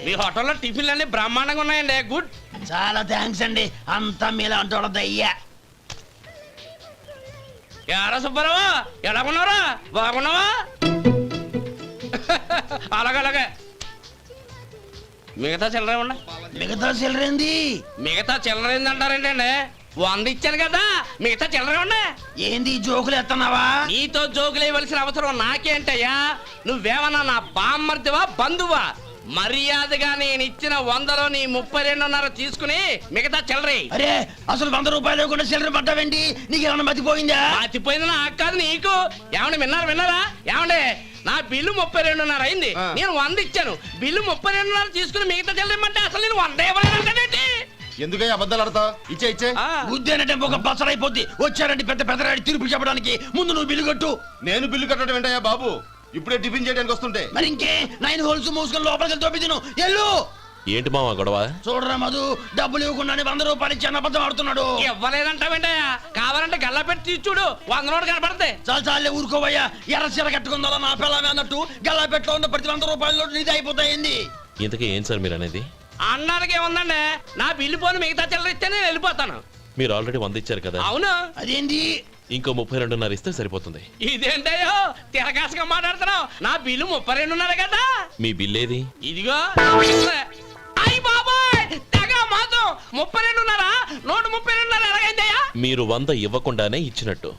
మీ హోటల్లో టిఫిన్లు అన్ని బ్రహ్మాండంగా ఉన్నాయండి. గుడ్. చాలా థ్యాంక్స్ అండి. అంతా మీలా అంటాడు అయ్యా. ఎరా సుబ్బారావు, ఎలా ఉన్నారా? బాగున్నావా? అలాగే మిగతా చిల్లర ఉన్నా. మిగతా చిల్లరేంది? మిగతా చిల్లర ఏందంటారేంటండి? 100 ఇచ్చాను కదా, మిగతా చిల్లర ఉన్నా. ఏంది జోకులు ఎత్తన్నావా? నీతో జోకులు వేయవలసిన అవసరం నాకేంటయ్యా? నువ్వేమన్నా నా బామ్మర్దివా, బంధువా? మర్యాదగా నేను ఇచ్చిన 100లో నీ 32.5 తీసుకుని మిగతా చిల్లరే. అరే అసలు 100 రూపాయలు కూడా చిల్లర పడ్డావేంటి? నీకు ఏమన్నా మతిపోయిందా? మతిపోయింది నాకు కాదు, నీకు. ఏమండి విన్నారా? ఏమండి నా బిల్లు 32.5 అయింది. నేను 100 ఇచ్చాను. బిల్లు 32.5 తీసుకుని మిగతా చిల్లరమంటే అసలు నేను 100 ఇవ్వలేదంటే ఎందుకయ్యా అబద్ధాలు ఆడతావు? ఇచ్చే ఉద్యానంటే ఒక బసరైపోద్ది. వచ్చారంటే పెద్ద పెద్దరాడి తీర్పు చెప్పడానికి ముందు నువ్వు బిల్లు కట్టు. నేను బిల్లు కట్టడం ఏంటయ్యా బాబు? ఇప్పుడే టిఫిన్ చేయడానికి వస్తుంటే. మరి ఇంకే 9 హోల్స్ మూసుకొని లోపలికి తోపి తిను. ఎల్లు. ఏంటి మావా గొడవ? చూడరా మధు, డబ్బులు ఇవ్వకుండానే 100 రూపాయలు ఇచ్చి అబద్ధం ఆడుతున్నాడు. ఇవ్వలేదంటావేంటయ్యా? కావాలంటే గల్లా పెట్టి తీసి చూడు, 100 నోటు కనపడతాయి. చాలే ఊరుకోవయ్యా. ఎర్ర చీర కట్టుకుందా నా పిల్లమే అన్నట్టు గల్లా పెట్లో ఉన్న ప్రతి 100 రూపాయలు నీది అయిపోతాయింది. ఇంతకీ ఏం సార్ మీరు అనేది? అన్నానికి ఏముందండి, నా బిల్లు పోను మిగతా చిల్లర ఇస్తే నేను వెళ్ళిపోతాను. మీరు ఆల్రెడీ 100 ఇచ్చారు కదా. అవును. అదేంటి? ఇంకో 32.5 ఇస్తే సరిపోతుంది. ఇదేంటయ్యో తిరగాసుగా మాట్లాడుతున్నావు? నా బిల్లు 32.5 కదా. మీ బిల్ ఏది? ఇదిగో. అయ్య బాబాయ్, తెగ మాతో 32.5 నోటు 32.5 ఎలాగైందయ్యా? మీరు 100 ఇవ్వకుండానే ఇచ్చినట్టు.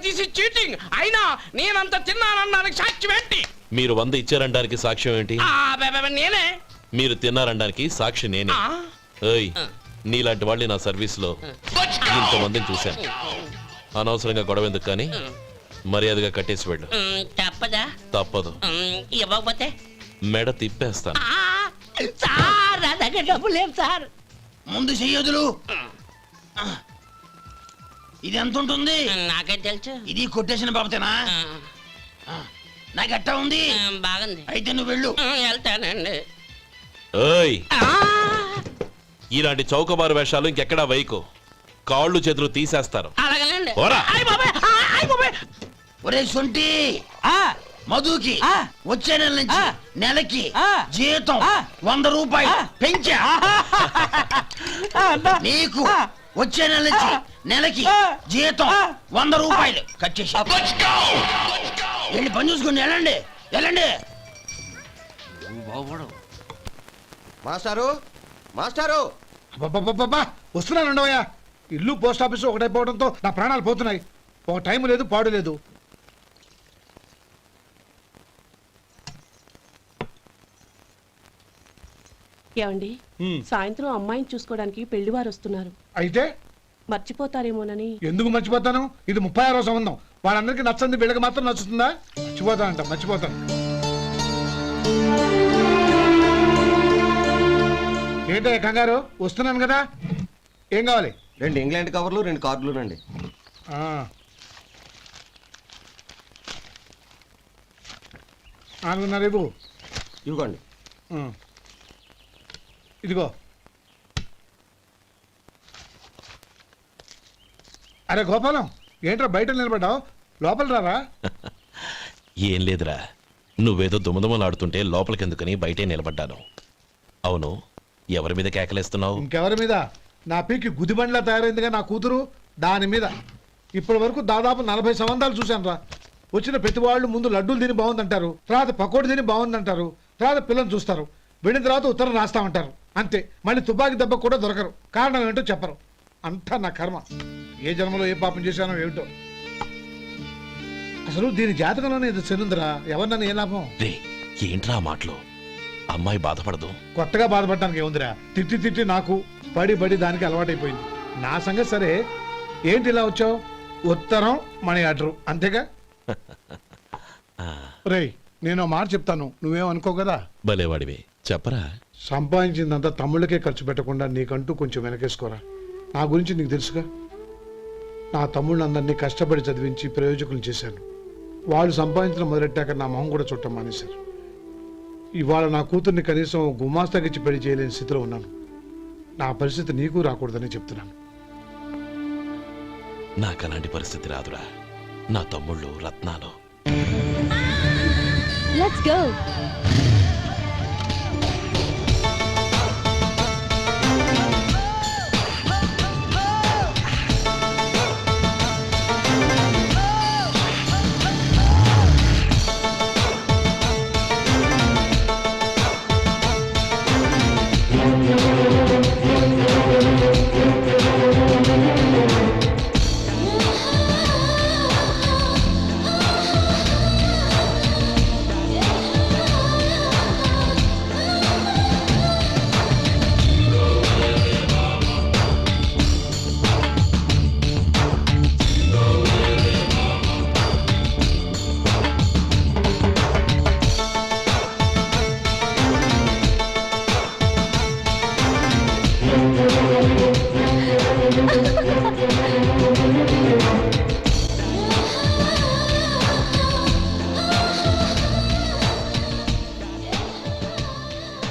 This is cheating. అయినా నేనంత తిన్నానన్నానికి సాక్ష్యం ఏంటి? మీరు 100 ఇచ్చారనడానికి సాక్ష్యం ఏంటి? నేనే. మీరు తిన్నారనడానికి సాక్షి నేనే. ఏయ్, నీలాంటి వాళ్ళని నా సర్వీస్ లో ఇంతమందిని చూశాను. అనవసరంగా గొడవ ఎందుకు కానీ మర్యాదగా కట్టేసి వెళ్ళు. తప్పదా? తప్పదు. ఇవ్వకపోతే మెడ తిప్పేస్తాను. సార్ నా దగ్గర డబ్బు లేవు సార్. ముందు చెయ్యదులు. ఇది ఎంత ఉంటుంది? నాకేం తెలుసు. ఇది కొట్టేసిన బాబతేనా? నాకు ఎట్టా ఉంది? బాగుంది. అయితే నువ్వు వెళ్ళు. వెళ్తానండి. ఏయ్, ఇలాంటి చౌకబారు వేషాలు ఇంకెక్కడా వైకు. కాళ్ళు చేతులు తీసేస్తారు. అలాగేనండి. ఒరే సొంటి, మధుకి వచ్చే నెల నుంచి నెలకి జీతం 100 రూపాయలు పెంచా. నీకు వచ్చే నెల నుంచి నెలకి జీతం 100 రూపాయలు కట్ చేసి వెళ్ళి పని చూసుకుని వెళ్ళండి. మాస్టారు వస్తున్నాను ఉండవయ్యా. ఇల్లు పోస్ట్ ఆఫీసు ఒకటైపోవడంతో నా ప్రాణాలు పోతున్నాయి. ఒక టైం లేదు, పాడు లేదు. ఏమండి, సాయంత్రం అమ్మాయిని చూసుకోవడానికి పెళ్లివారు వస్తున్నారు. అయితే మర్చిపోతారేమోనని. ఎందుకు మర్చిపోతాను? ఇది 36వ సంబంధం. వాళ్ళందరికీ నచ్చంది వీళ్ళకి మాత్రం నచ్చుతుందా? మర్చిపోతాను. ఏంటో కంగారు? వస్తున్నాను కదా. ఏం కావాలి? 2 ఇంగ్లాండ్ కవర్లు, 2 కార్డులు రండి. అనుకున్నారు ఇవ్వండి. ఇదిగో. అరే గోపాలం, ఏంట్రా బయట నిలబడ్డావు? లోపల రారా. ఏం లేదురా, నువ్వేదో దుమదుమలాడుతుంటే లోపలికెందుకని బయటే నిలబడ్డాను. అవును, ఎవరి మీద కేకలేస్తున్నావు? ఇంకెవరి మీద? నా పీకి గుదిబండ్లా తయారైందిగా నా కూతురు, దాని మీద. ఇప్పటి వరకు దాదాపు 40 సంబంధాలు చూశాను రా. వచ్చిన ప్రతి వాళ్ళు ముందు లడ్డూలు తిని బాగుందంటారు, తర్వాత పకోడి తిని బాగుందంటారు, తర్వాత పిల్లలు చూస్తారు, వెళ్ళిన తర్వాత ఉత్తరం రాస్తామంటారు. అంతే. మళ్ళీ తుపాకి దెబ్బ కూడా దొరకరు. కారణం ఏంటో చెప్పరు. అంతా నా కర్మ. ఏ జన్మలో ఏ పాపం చేశానో ఏమిటో. అసలు దీని జాతకంలోనే ఇది చెందుందిరా. ఎవరినన్నా ఏ లాభం? ఏంట్రా మాటలు? అమ్మాయి బాధపడదు. కొత్తగా బాధపడటానికి ఏముందిరా? తిట్టి నాకు పడి దానికి అలవాటైపోయింది. నా సంగతి సరే, ఏంటి ఇలా వచ్చావు? ఉత్తరం మనీ ఆర్డర్ అంతేగా. రేయ్, నేను మాట చెప్తాను, నువ్వేం అనుకో కదా. భలేవాడివి, చెప్పరా. సంపాదించిందంతా తమ్ముళ్ళకే ఖర్చు పెట్టకుండా నీకంటూ కొంచెం వెనకేసుకోరా. నా గురించి నీకు తెలుసుగా. నా తమ్ముళ్ళందరినీ కష్టపడి చదివించి ప్రయోజకులు చేశాను. వాళ్ళు సంపాదించడం మొదలెట్టాక నా మొహం కూడా చుట్టం మానేశారు. ఇవాళ నా కూతుర్ని కనీసం గుమాస్తాకిచ్చి పెళ్లి చేయలేని స్థితిలో ఉన్నాను. నా పరిస్థితి నీకు రాకూడదని చెప్తున్నాను. నాకు అలాంటి పరిస్థితి రాదురా. నా తమ్ముళ్ళు రత్నాలు. Let's go.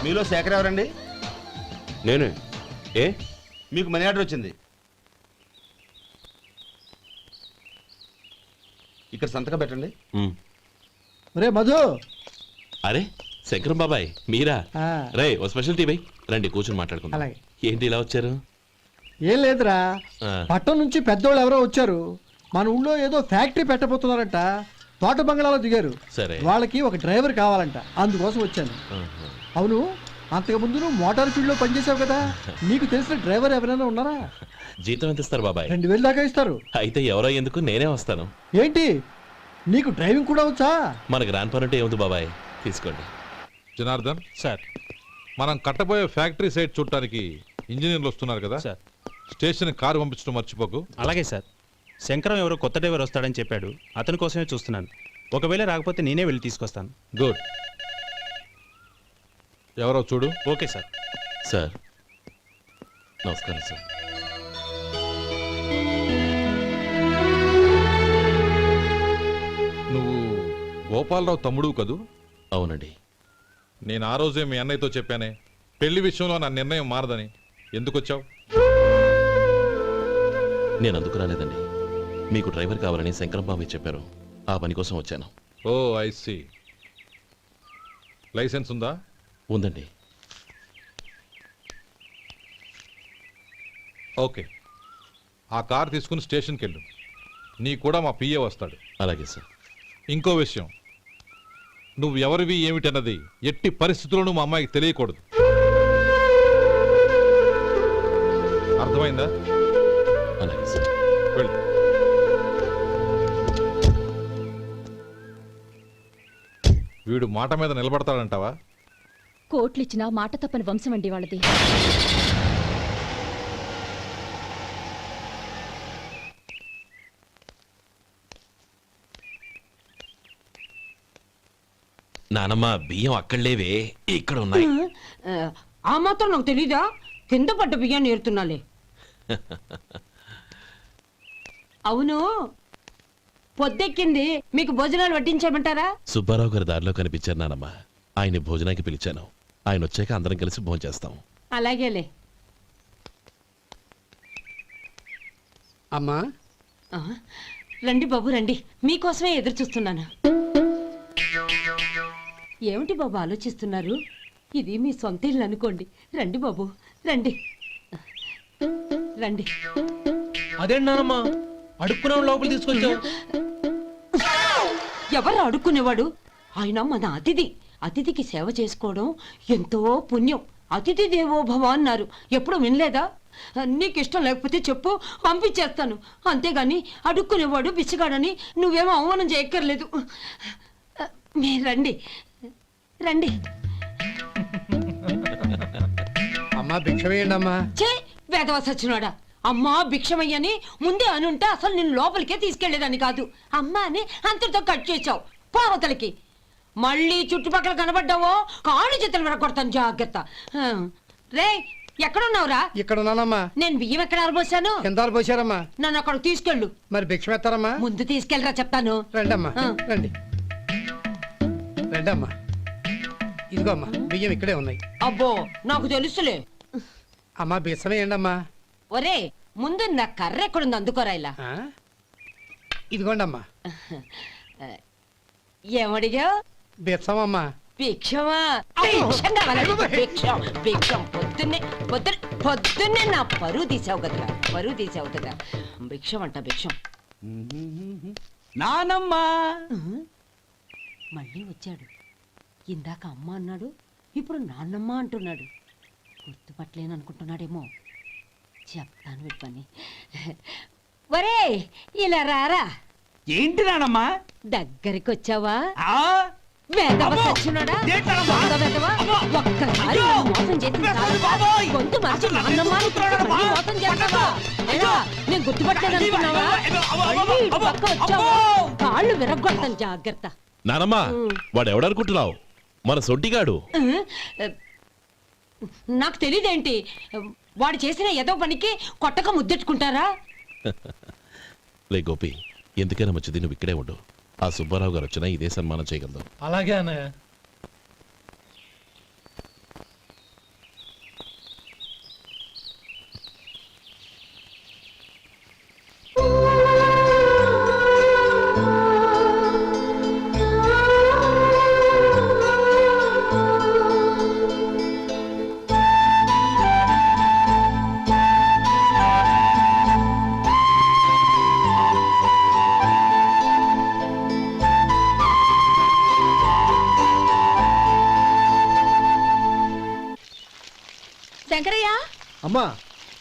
మీలో శేఖర్ ఎవరండి? నేనే. ఏ? మీకు మనీ ఆర్డర్ వచ్చింది. ఇక్కడ సంతకం పెట్టండి. ఉమ్. రే మధు, అరే శంకరం బాబాయ్ మీరా? ఆ. రే ఓ స్పెషల్ టీ బై రండి కూర్చొని మాట్లాడుకుందాం. అలాగే. ఏంటి ఇలా వచ్చారు? ఏం లేదురా, ఆ. పట్టణం నుంచి పెద్దోళ్ళు ఎవరో వచ్చారు. మన ఊళ్ళో ఏదో ఫ్యాక్టరీ పెట్టబోతున్నారంట. తోట బంగ్లాలో దిగారు. సరే. వాళ్ళకి ఒక డ్రైవర్ కావాలంట, అందుకోసం వచ్చాను. ఆహా. అవును, అంతకు ముందు నువ్వు మోటార్ ఫీల్డ్ లో పనిచేసావు కదా, నీకు తెలిసిన డ్రైవర్ ఎవరైనా ఉన్నారా? జీతం ఎంత ఇస్తారు బాబాయ్? 2000 దాకా ఇస్తారు. అయితే ఎవరో ఎందుకు నేనే వస్తాను. ఏంటి, నీకు డ్రైవింగ్ కూడా వచ్చా? మనకు రాని పనుంటే ఏముంది బాబాయ్, తీసుకోండి. జనార్దన్ సార్, మనం కట్టబోయే ఫ్యాక్టరీ సైట్ చూడటానికి ఇంజనీర్లు వస్తున్నారు కదా సార్. స్టేషన్ కారు పంపించడం మర్చిపోకు. అలాగే సార్. శంకరం ఎవరో కొత్త డ్రైవర్ వస్తాడని చెప్పాడు, అతని కోసమే చూస్తున్నాను. ఒకవేళ రాకపోతే నేనే వెళ్ళి తీసుకొస్తాను. గుడ్. ఎవరో చూడు. Okay sir. సార్ నమస్కారం సార్. నువ్వు గోపాలరావు తమ్ముడు కదూ? అవునండి. నేను ఆ రోజే మీ అన్నయ్యతో చెప్పానే, పెళ్లి విషయంలో నా నిర్ణయం మారదని. ఎందుకు వచ్చావు? నేను అందుకు రాలేదండి. మీకు డ్రైవర్ కావాలని శంకరం బాబాయ్ చెప్పారు, ఆ పని కోసం వచ్చాను. ఓ ఐ సీ. లైసెన్స్ ఉందా? ఉందండి. ఓకే, ఆ కార్ తీసుకుని స్టేషన్కి వెళ్ళు. నీ కూడా మా పిఏ వస్తాడు. అలాగే సార్. ఇంకో విషయం, నువ్వు ఎవరివి ఏమిటన్నది ఎట్టి పరిస్థితుల్లోనూ మా అమ్మాయికి తెలియకూడదు. అర్థమైందా? అలాగే సార్. వెళ్ళు. వీడు మాట మీద నిలబడతాడంటావా? కోట్లిచ్చినా మాట తప్పని వంశం అండి వాళ్ళది. నానమ్మ బియ్యం అక్కడ లేవే, ఇక్కడ ఉన్నాయి. ఆ మాత్రం నాకు తెలీదా? కింద పడ్డ బియ్యాన్ని ఏరుతున్నాలే. అవును, పొద్దెక్కింది, మీకు భోజనాలు వడ్డించమంటారా? సుబ్బారావు గారి దారిలో కనిపించారు నానమ్మ. ఆయన భోజనానికి పిలిచాను. ఆయన వచ్చాక అందరం కలిసి భోజనం చేస్తాం. అలాగేలే. అమ్మా, ఆ, రండి బాబు రండి, మీకోసమే ఎదురు చూస్తున్నాను. ఏమిటి బాబు ఆలోచిస్తున్నారు? ఇది మీ సొంత ఇల్లు అనుకోండి. రండి బాబు రండి రండి. అదేంటమ్మా అడుక్కునే లోపల తీసుకొచ్చావు? ఎవరు అడుక్కునేవాడు? ఆయన మన అతిథి. అతిథికి సేవ చేసుకోవడం ఎంతో పుణ్యం. అతిథి దేవో భవ అన్నారు, ఎప్పుడు వినలేదా? నీకు ఇష్టం లేకపోతే చెప్పు, పంపించేస్తాను. అంతేగాని అడుక్కునేవాడు బిచ్చగాడని నువ్వేమో అవమానం చేయక్కర్లేదు. మీరు రండి రండి. అమ్మా భిక్ష వేయండి అమ్మా. చే వేదవ సచ్చినాడా, అమ్మా భిక్షమయ్యని ముందే అనుంటే అసలు నేను లోపలికే తీసుకెళ్లేదని కాదు. అమ్మా అని అంతటితో కట్ చేసావు. పావతలకి మళ్ళీ చుట్టుపక్కల కనబడ్డావో కాళ్ళు చేతులు విరగొడతాను, జాగ్రత్త. రే ఎక్కడున్నావురా? ఇక్కడ ఉన్నానమ్మా. నేను బియ్యం ఎక్కడ ఆరబోసాను? ఎంత పోసారమ్మా? నన్ను అక్కడ తీసుకెళ్ళు. మరి భిక్ష పెడతారమ్మా? ముందు తీసుకెళ్ళరా చెప్తాను. రండమ్మా, ఆ. రండి రండమ్మా. ఇదిగో అమ్మా, బియ్యం ఇక్కడే ఉన్నాయి. అబ్బో నాకు తెలుసులే. అమ్మా బిచ్చం వేయండి అమ్మా. ఒరే ముందు నా కర్ర ఎక్కడుంది, అందుకోరా ఇలా. ఆ? ఇదిగోండి అమ్మా. ఏమడిగా? బిచ్చం అమ్మా. భిక్షమా? భిక్షం కావాలండి, భిక్షం భిక్షం. పొద్దున్నే నా పరువు తీసావు కదరా, పరువు తీసావు కదా. భిక్షం అంట భిక్షం. నానమ్మా. మళ్ళీ వచ్చాడు. ఇందాక అమ్మ అన్నాడు, ఇప్పుడు నాన్నమ్మ అంటున్నాడు. గుర్తుపట్టలేననుకుంటున్నాడేమో. చెప్తాను వీడి పని. ఒరే ఇలా రారా. ఏంటి నానమ్మా? దగ్గరికి వచ్చావా? వేదవ సచ్చినోడా, దొంగ వేదవ. ఒక్కసారి నన్ను మోసం చేసింది చాలు. గొంతు మార్చి నాన్నమ్మ అని మళ్ళీ మోసం చేస్తావా? ఎలా? నేను గుర్తుపట్టలేదనుకున్నావా? మళ్ళీ ఇటు పక్క వచ్చావా? కాళ్ళు విరగ్గొడతాను, జాగ్రత్త. నానమ్మ వాడు ఎవడనుకుంటున్నావు? మన సొంటిగాడు. నాకు తెలియదేంటి? వాడు చేసిన ఏదో పనికి కొట్టక ముద్దెట్టుకుంటారా? లే గోపి, ఎందుకైనా మంచిది నువ్వు ఇక్కడే ఉండు. ఆ సుబ్బారావు గారు వచ్చినా ఇదే సన్మానం చేయగలదు. అలాగే అన్నయ్య. శంకరయ్య అమ్మా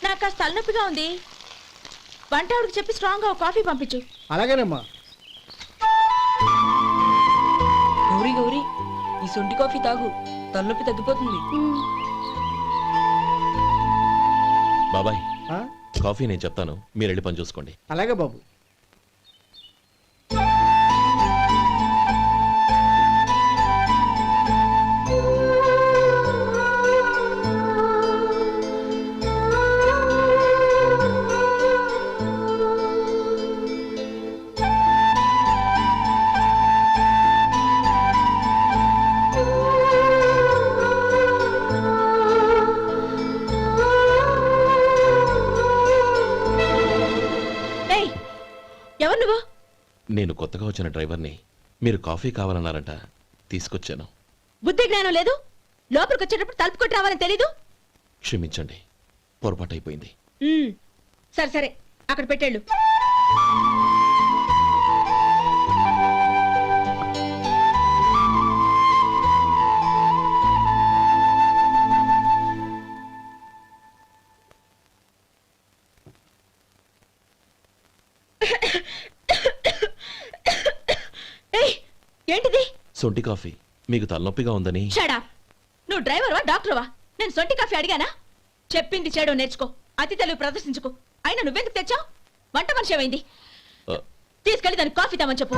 నాకు కాస్త తలనొప్పిగా ఉంది వంటావిడికి చెప్పి స్ట్రాంగ్ గా కాఫీ పంపించు. అలాగేనమ్మా. గౌరీ గౌరీ ఈ సొంటి కాఫీ తాగు, తలనొప్పి తగ్గిపోతుంది. బాబాయ్ ఆ? కాఫీ నేను చెప్తాను, మీరు వెళ్ళి పని చూసుకోండి. అలాగే బాబు. ఏయ్, ఎవరు నువ్వు? నేను కొత్తగా వచ్చిన డ్రైవర్ని. మీరు కాఫీ కావాలన్నారంట, తీసుకొచ్చాను. బుద్ధి జ్ఞానం లేదు. లోపలికి వచ్చేటప్పుడు తలుపు కొట్టి రావాలని తెలీదు. క్షమించండి, పొరపాటు అయిపోయింది. సరే సరే, అక్కడ పెట్టేళ్ళు. ఏయ్, ఏంటిది? సొంటి కాఫీ. మీకు తలనొప్పిగా ఉందని. షడా, నువ్వు డ్రైవర్వా డాక్టర్వా? నేను సొంటి కాఫీ అడిగానా? చెప్పింది చేయడం నేర్చుకో, అతి తెలివి ప్రదర్శించుకో. అయినా నువ్వెందుకు తెచ్చావు? వంట మనిషి ఏమైంది? ఆ, తీసుకెళ్ళి దానికి కాఫీ తామని చెప్పు.